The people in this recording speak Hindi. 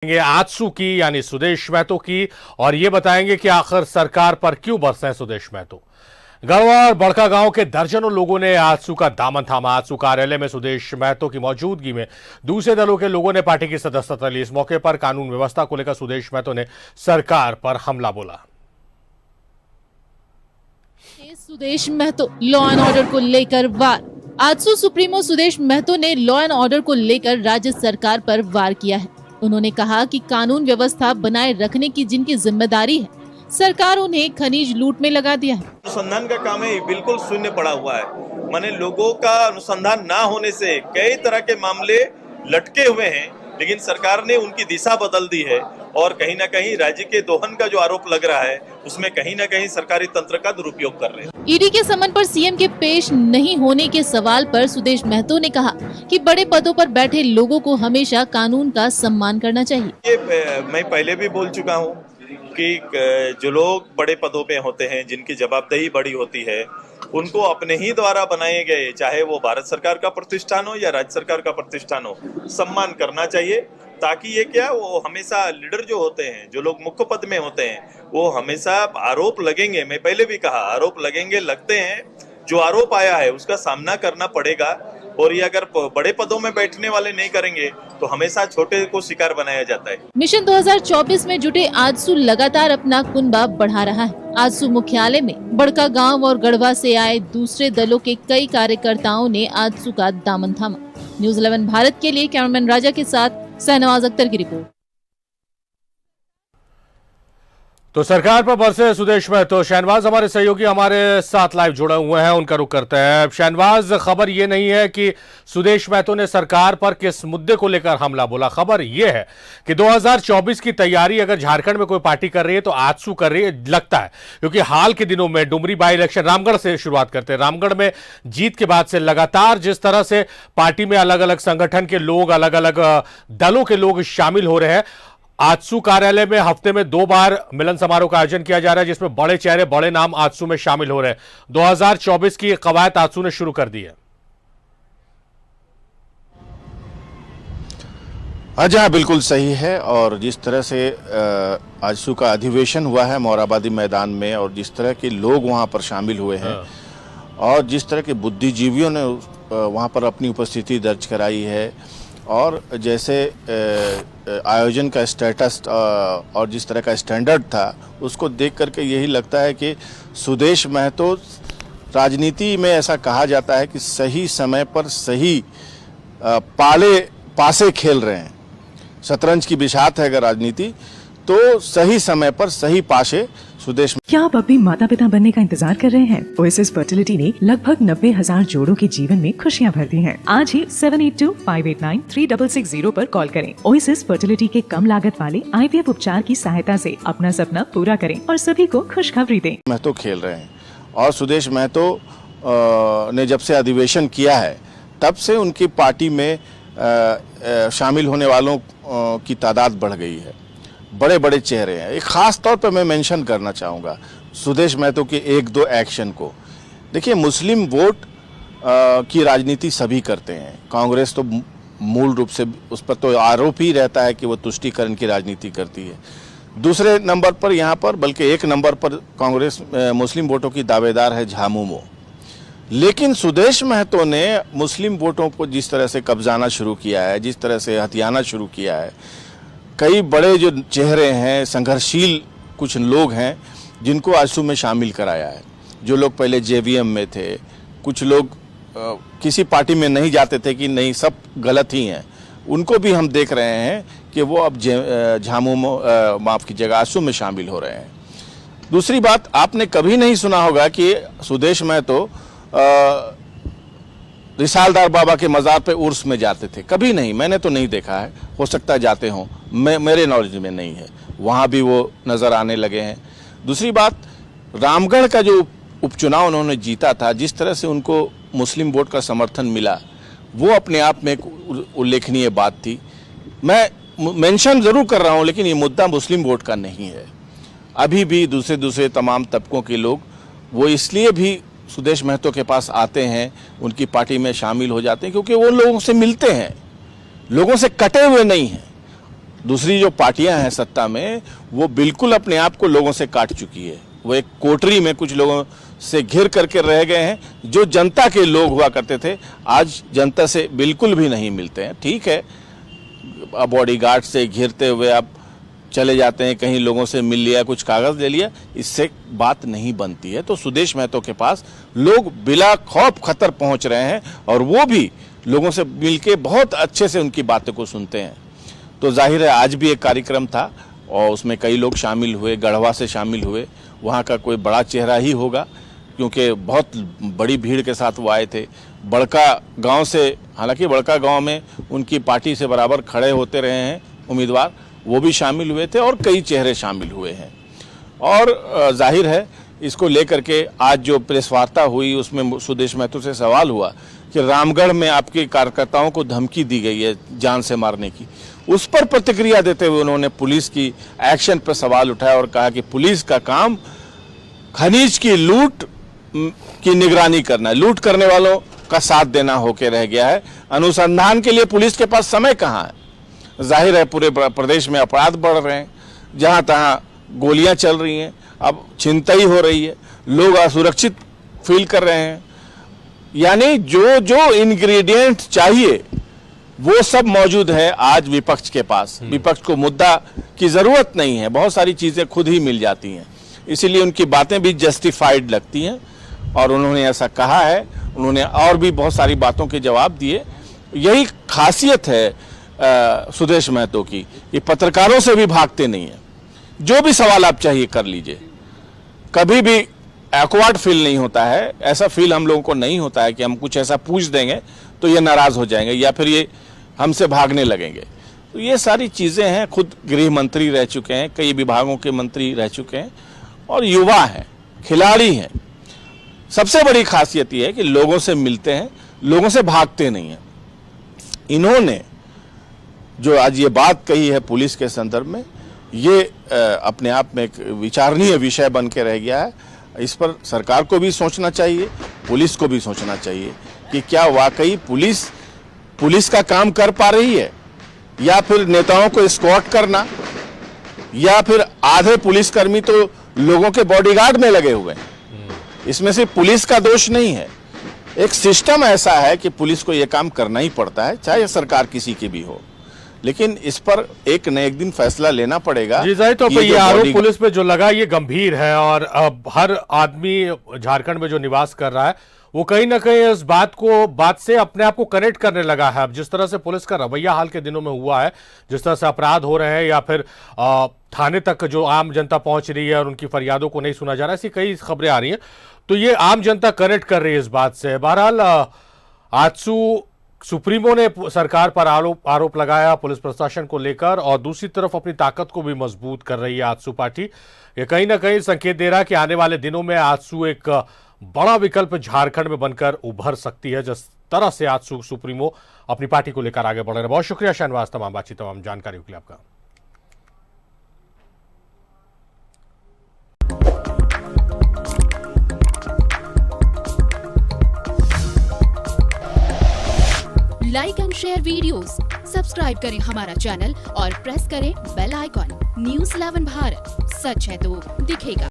आजसू की यानी सुदेश महतो की और ये बताएंगे कि आखिर सरकार पर क्यों बरसे हैं सुदेश महतो। गढ़वा और बड़का गांव के दर्जनों लोगों ने आजसू का दामन थामा। आजसू कार्यालय में सुदेश महतो की मौजूदगी में दूसरे दलों के लोगों ने पार्टी की सदस्यता ली। इस मौके पर कानून व्यवस्था को लेकर सुदेश महतो ने सरकार पर हमला बोला। Sudesh Mahto law and order को लेकर वार। आजसू सुप्रीमो सुदेश महतो ने लॉ एंड ऑर्डर को लेकर राज्य सरकार पर वार किया है। उन्होंने कहा कि कानून व्यवस्था बनाए रखने की जिनकी जिम्मेदारी है, सरकार उन्हें खनिज लूट में लगा दिया है। अनुसंधान का काम है बिल्कुल शून्य पड़ा हुआ है। माने लोगों का अनुसंधान ना होने से कई तरह के मामले लटके हुए हैं, लेकिन सरकार ने उनकी दिशा बदल दी है और कहीं ना कहीं राज्य के दोहन का जो आरोप लग रहा है उसमें कहीं ना कहीं सरकारी तंत्र का दुरुपयोग कर रहे हैं। ईडी के समन पर सीएम के पेश नहीं होने के सवाल पर सुदेश महतो ने कहा कि बड़े पदों पर बैठे लोगों को हमेशा कानून का सम्मान करना चाहिए। ये मैं पहले भी बोल चुका हूँ कि जो लोग बड़े पदों पे होते हैं, जिनकी जवाबदेही बड़ी होती है, उनको अपने ही द्वारा बनाए गए, चाहे वो भारत सरकार का प्रतिष्ठान हो या राज्य सरकार का प्रतिष्ठान हो, सम्मान करना चाहिए। ताकि ये क्या, वो हमेशा लीडर जो होते हैं, जो लोग मुख्य पद में होते हैं, वो हमेशा आरोप लगेंगे। मैं पहले भी कहा, आरोप लगेंगे, लगते हैं। जो आरोप आया है उसका सामना करना पड़ेगा और ये अगर बड़े पदों में बैठने वाले नहीं करेंगे तो हमेशा छोटे को शिकार बनाया जाता है। मिशन 2024 में जुटे आजसू लगातार अपना कुनबा बढ़ा रहा है। आजसू मुख्यालय में बड़का गांव और गढ़वा से आए दूसरे दलों के कई कार्यकर्ताओं ने आजसू का दामन थामा। न्यूज़ 11 भारत के लिए कैमरामैन राजा के साथ शहनवाज अख्तर की रिपोर्ट। तो सरकार पर बरसे सुदेश महतो। शहनवाज हमारे सहयोगी हमारे साथ लाइव जुड़े हुए हैं, उनका रुख करते हैं। शहनवाज, खबर ये नहीं है कि सुदेश महतो ने सरकार पर किस मुद्दे को लेकर हमला बोला। खबर ये है कि 2024 की तैयारी अगर झारखंड में कोई पार्टी कर रही है तो आजसू कर रही है, लगता है, क्योंकि हाल के दिनों में डुमरी बाई इलेक्शन, रामगढ़ से शुरुआत करते हैं, रामगढ़ में जीत के बाद से लगातार जिस तरह से पार्टी में अलग अलग संगठन के लोग, अलग अलग दलों के लोग शामिल हो रहे हैं। आजसू कार्यालय में हफ्ते में 2 बार मिलन समारोह का आयोजन किया जा रहा है, जिसमें बड़े चेहरे, बड़े नाम आजसू में शामिल हो रहे हैं। 2024 की कवायद आजसू ने शुरू कर दी है। अच्छा, बिल्कुल सही है। और जिस तरह से आजसू का अधिवेशन हुआ है मोराबादी मैदान में और जिस तरह के लोग वहां पर शामिल हुए हैं और जिस तरह के बुद्धिजीवियों ने वहां पर अपनी उपस्थिति दर्ज कराई है और जैसे आयोजन का स्टेटस और जिस तरह का स्टैंडर्ड था, उसको देख करके यही लगता है कि सुदेश महतो, राजनीति में ऐसा कहा जाता है कि सही समय पर सही पासे खेल रहे हैं। शतरंज की बिसात है अगर राजनीति, तो सही समय पर सही पासे सुदेश। क्या आप अपने माता पिता बनने का इंतजार कर रहे हैं? ओएसिस फर्टिलिटी ने लगभग 90,000 जोड़ों के जीवन में खुशियां भर दी हैं। आज ही 7825893660 पर कॉल करें। ओएसिस फर्टिलिटी के कम लागत वाले IVF उपचार की सहायता से अपना सपना पूरा करें और सभी को खुशखबरी दें। महतो खेल रहे हैं और सुदेश महतो ने जब से अधिवेशन किया है तब से उनकी पार्टी में शामिल होने वालों की तादाद बढ़ गई है। बड़े बड़े चेहरे हैं। एक खास तौर पर मैं मेंशन करना चाहूँगा सुदेश महतो के 1-2 एक्शन को। देखिए, मुस्लिम वोट की राजनीति सभी करते हैं। कांग्रेस तो मूल रूप से उस पर तो आरोप ही रहता है कि वो तुष्टीकरण की राजनीति करती है। दूसरे नंबर पर यहाँ पर, बल्कि 1 नंबर पर कांग्रेस मुस्लिम वोटों की दावेदार है झामुमो। लेकिन सुदेश महतो ने मुस्लिम वोटों को जिस तरह से कब्जाना शुरू किया है, जिस तरह से हथियाना शुरू किया है, कई बड़े जो चेहरे हैं, संघर्षशील कुछ लोग हैं जिनको आजसू में शामिल कराया है। जो लोग पहले JVM में थे, कुछ लोग किसी पार्टी में नहीं जाते थे कि नहीं सब गलत ही हैं, उनको भी हम देख रहे हैं कि वो अब झामुमो माफ़ कीजिएगा आजसू में शामिल हो रहे हैं। दूसरी बात, आपने कभी नहीं सुना होगा कि सुदेश महतो रिसालदार बाबा के मज़ार पे उर्स में जाते थे। कभी नहीं, मैंने तो नहीं देखा है, हो सकता है जाते हों, मेरे नॉलेज में नहीं है। वहाँ भी वो नज़र आने लगे हैं। दूसरी बात, रामगढ़ का जो उपचुनाव उन्होंने जीता था, जिस तरह से उनको मुस्लिम वोट का समर्थन मिला, वो अपने आप में एक उल्लेखनीय बात थी। मैं मेंशन ज़रूर कर रहा हूँ, लेकिन ये मुद्दा मुस्लिम वोट का नहीं है। अभी भी दूसरे तमाम तबकों के लोग वो इसलिए भी सुदेश महतो के पास आते हैं, उनकी पार्टी में शामिल हो जाते हैं, क्योंकि वो लोगों से मिलते हैं, लोगों से कटे हुए नहीं हैं। दूसरी जो पार्टियां हैं सत्ता में, वो बिल्कुल अपने आप को लोगों से काट चुकी है। वो एक कोठरी में कुछ लोगों से घिर करके रह गए हैं। जो जनता के लोग हुआ करते थे, आज जनता से बिल्कुल भी नहीं मिलते हैं। ठीक है, बॉडीगार्ड से घिरते हुए आप चले जाते हैं, कहीं लोगों से मिल लिया, कुछ कागज ले लिया, इससे बात नहीं बनती है। तो सुदेश महतो के पास लोग बिला खौफ खतर पहुंच रहे हैं और वो भी लोगों से मिलके बहुत अच्छे से उनकी बातों को सुनते हैं। तो जाहिर है आज भी एक कार्यक्रम था और उसमें कई लोग शामिल हुए, गढ़वा से शामिल हुए। वहाँ का कोई बड़ा चेहरा ही होगा, क्योंकि बहुत बड़ी भीड़ के साथ वो आए थे। बड़का गांव से, हालांकि बड़का गांव में उनकी पार्टी से बराबर खड़े होते रहे हैं उम्मीदवार, वो भी शामिल हुए थे और कई चेहरे शामिल हुए हैं। और जाहिर है इसको लेकर के आज जो प्रेस वार्ता हुई उसमें सुदेश महतो से सवाल हुआ कि रामगढ़ में आपके कार्यकर्ताओं को धमकी दी गई है जान से मारने की। उस पर प्रतिक्रिया देते हुए उन्होंने पुलिस की एक्शन पर सवाल उठाया और कहा कि पुलिस का काम खनिज की लूट की निगरानी करना है, लूट करने वालों का साथ देना होके रह गया है। अनुसंधान के लिए पुलिस के पास समय कहाँ है। जाहिर है पूरे प्रदेश में अपराध बढ़ रहे हैं, जहाँ तहाँ गोलियां चल रही हैं, अब छिनतई हो रही है, लोग असुरक्षित फील कर रहे हैं। यानी जो जो इंग्रेडिएंट चाहिए वो सब मौजूद है आज विपक्ष के पास। विपक्ष को मुद्दा की जरूरत नहीं है, बहुत सारी चीजें खुद ही मिल जाती हैं, इसीलिए उनकी बातें भी जस्टिफाइड लगती हैं और उन्होंने ऐसा कहा है। उन्होंने और भी बहुत सारी बातों के जवाब दिए। यही खासियत है सुदेश महतो की, ये पत्रकारों से भी भागते नहीं है। जो भी सवाल आप चाहिए कर लीजिए, कभी भी एक्वार्ड फील नहीं होता है। ऐसा फील हम लोगों को नहीं होता है कि हम कुछ ऐसा पूछ देंगे तो ये नाराज हो जाएंगे या फिर ये हमसे भागने लगेंगे। तो ये सारी चीजें हैं। खुद गृह मंत्री रह चुके हैं, कई विभागों के मंत्री रह चुके हैं और युवा हैं, खिलाड़ी हैं। सबसे बड़ी खासियत ये है कि लोगों से मिलते हैं, लोगों से भागते नहीं हैं। इन्होंने जो आज ये बात कही है पुलिस के संदर्भ में, ये अपने आप में एक विचारणीय विषय बन के रह गया है। इस पर सरकार को भी सोचना चाहिए, पुलिस को भी सोचना चाहिए कि क्या वाकई पुलिस का काम कर पा रही है, या फिर नेताओं को एस्कॉर्ट करना, या फिर आधे पुलिसकर्मी तो लोगों के बॉडीगार्ड में लगे हुए हैं। इसमें से पुलिस का दोष नहीं है, एक सिस्टम ऐसा है कि पुलिस को यह काम करना ही पड़ता है, चाहे सरकार किसी की भी हो। लेकिन इस पर एक न एक दिन फैसला लेना पड़ेगा। जी जाहिर तौर पर ये आरोप पुलिस पे जो लगा ये गंभीर है और अब हर आदमी झारखंड में जो निवास कर रहा है वो कहीं ना कहीं इस बात से अपने आप को कनेक्ट करने लगा है। अब जिस तरह से पुलिस का रवैया हाल के दिनों में हुआ है, जिस तरह से अपराध हो रहे हैं या फिर थाने तक जो आम जनता पहुंच रही है और उनकी फरियादों को नहीं सुना जा रहा है, ऐसी कई खबरें आ रही हैं, तो ये आम जनता कनेक्ट कर रही है इस बात से। बहरहाल आजसू सुप्रीमो ने सरकार पर आरोप लगाया पुलिस प्रशासन को लेकर, और दूसरी तरफ अपनी ताकत को भी मजबूत कर रही है आजसू पार्टी। ये कहीं ना कहीं संकेत दे रहा है कि आने वाले दिनों में आजसू एक बड़ा विकल्प झारखंड में बनकर उभर सकती है, जिस तरह से आजसू सुप्रीमो अपनी पार्टी को लेकर आगे बढ़ रहे हैं। बहुत शुक्रिया शहनवाज, तमाम बातचीत तमाम जानकारियों के लिए आपका। Like and share videos, subscribe करें हमारा चैनल और प्रेस करें बेल आइकॉन। न्यूज़ 11 भारत, सच है तो दिखेगा।